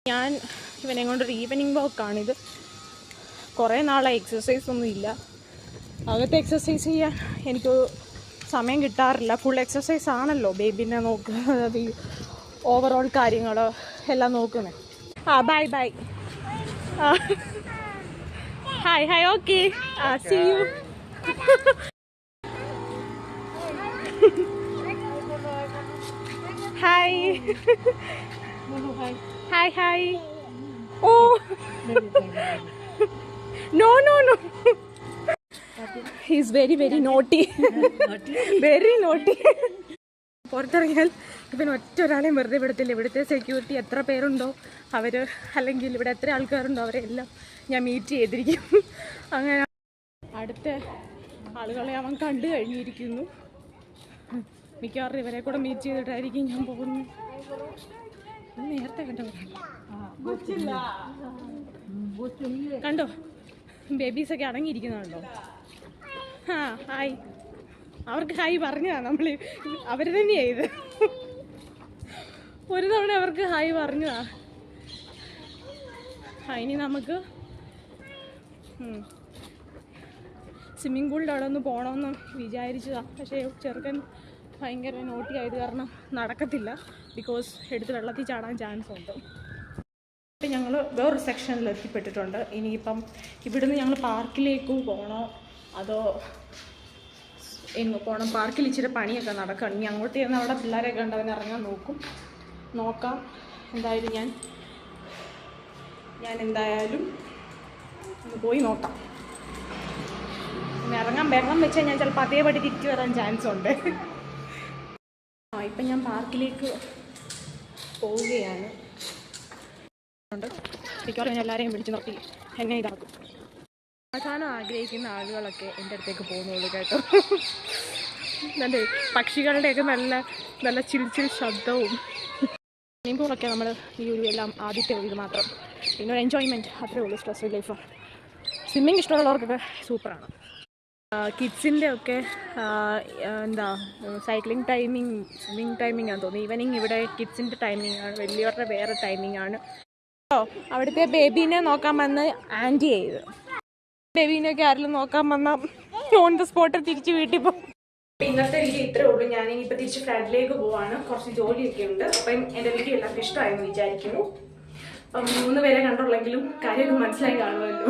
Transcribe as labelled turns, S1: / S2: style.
S1: ഞാൻ ഇവനെ കൊണ്ടൊരു ഈവനിങ് വാക്കാണിത്. കുറേ നാളെ എക്സസൈസ് ഒന്നും ഇല്ല. അകത്ത് എക്സസൈസ് ചെയ്യാൻ എനിക്ക് സമയം കിട്ടാറില്ല. ഫുൾ എക്സസൈസ് ആണല്ലോ ബേബിനെ നോക്കുന്നത്, ഓവറോൾ കാര്യങ്ങൾ എല്ലാം നോക്കുന്നത്. Bye bye. Hi hi. Okay, see you. Hi hi hi. Oh no no no, he's very very naughty, very naughty. പുറത്തിറങ്ങിയാൽ ഇവൻ ഒറ്റ ഒരാളെയും വെറുതെ വിടത്തില്ല. ഇവിടുത്തെ സെക്യൂരിറ്റി എത്ര പേരുണ്ടോ അവർ, അല്ലെങ്കിൽ ഇവിടെ എത്ര ആൾക്കാരുണ്ടോ അവരെല്ലാം ഞാൻ മീറ്റ് ചെയ്തിരിക്കും. അങ്ങനെ അടുത്ത ആളുകളെ അവൻ കണ്ടു കഴിഞ്ഞിരിക്കുന്നു. മിക്കവാറും ഇവരെ കൂടെ മീറ്റ് ചെയ്തിട്ടായിരിക്കും ഞാൻ പോകുന്നത്. നേരത്തെ കണ്ടോ ബേബീസൊക്കെ അടങ്ങിയിരിക്കുന്നുണ്ടോ? ഹായ്. അവർക്ക് ഹായ് പറഞ്ഞതാണ് നമ്മൾ, അവർ തന്നെയാ ഇത്. ഒരു തവണ അവർക്ക് ഹായ് പറഞ്ഞതാ. ഇനി നമുക്ക് സ്വിമ്മിംഗ് പൂളിൻ്റെ അവിടെ ഒന്ന് പോകണമെന്ന് വിചാരിച്ചതാണ്. പക്ഷേ ചെറുക്കൻ ഭയങ്കര നോട്ടി ആയത് കാരണം നടക്കത്തില്ല. ബിക്കോസ് എടുത്ത് വെള്ളത്തിൽ ചാടാൻ ചാൻസ് ഉണ്ട്. ഞങ്ങൾ വേറൊരു സെക്ഷനിൽ എത്തിപ്പെട്ടിട്ടുണ്ട്. ഇനിയിപ്പം ഇവിടുന്ന് ഞങ്ങൾ പാർക്കിലേക്ക് പോകണോ അതോ എങ്ങ് പോകണം? പാർക്കിൽ ഇച്ചിരി പണിയൊക്കെ നടക്കണം. ഇനി അങ്ങോട്ട് ചെന്ന് അവിടെ പിള്ളേരെയൊക്കെ ഉണ്ട്, അവൻ ഇറങ്ങാൻ നോക്കാം. എന്തായാലും ഞാൻ എന്തായാലും ഒന്ന് പോയി നോക്കാം. ഇറങ്ങാൻ ബഹളം വെച്ചാൽ ഞാൻ ചിലപ്പോൾ അതേപടി തിരിച്ചു വരാൻ ചാൻസ് ഉണ്ട്. ഇപ്പം ഞാൻ പാർക്കിലേക്ക് പോവുകയാണ്. മിക്കവാറും ഞാൻ എല്ലാവരെയും വിളിച്ച് നിർത്തി എന്നെ ഇതാക്കും. അവസാനം ആഗ്രഹിക്കുന്ന ആളുകളൊക്കെ എൻ്റെ അടുത്തേക്ക് പോകുന്നുള്ളൂ കേട്ടോ. നല്ല പക്ഷികളുടെയൊക്കെ നല്ല ചിൽ ശബ്ദവും. സ്വിമ്മിംഗ് പൂളൊക്കെ നമ്മൾ ഈ ഒരു എല്ലാം ആദ്യത്തെ ഇത് മാത്രം, പിന്നെ ഒരു എൻജോയ്മെൻറ്റ് അത്രേ ഉള്ളൂ. Stress relief. സ്വിമ്മിങ് ഇഷ്ടമുള്ളവർക്കൊക്കെ സൂപ്പറാണ്. കിഡ്സിൻ്റെ ഒക്കെ സൈക്ലിംഗ് ടൈമിങ്, സ്വിമ്മിങ് ടൈമിംഗ് ആണെന്ന് തോന്നുന്നു. ഈവനിങ് ഇവിടെ കിഡ്സിൻ്റെ ടൈമിംഗ് ആണ്, വലിയവരുടെ വേറെ ടൈമിംഗ് ആണ്. അവിടുത്തെ ബേബീനെ നോക്കാൻ വന്ന് ആൻറ്റി ചെയ്ത്, ബേബീനെയൊക്കെ ആരെങ്കിലും നോക്കാൻ വന്നാൽ ഓൺ ദ സ്പോട്ടിൽ തിരിച്ച് വീട്ടിൽ പോകും. ഇന്നത്തെ വീഡിയോ ഇത്രേ ഉള്ളൂ. ഞാനിപ്പോൾ തിരിച്ച് ഫ്ലാറ്റിലേക്ക് പോവാണ്. കുറച്ച് ജോലിയൊക്കെ ഉണ്ട്. അപ്പം എൻ്റെ വീഡിയോ എല്ലാവർക്കും ഇഷ്ടമായെന്ന് വിചാരിക്കുന്നു. അപ്പം 3 പേരെ കണ്ടുള്ളെങ്കിലും കാര്യമൊക്കെ മനസ്സിലായി കാണുമല്ലോ.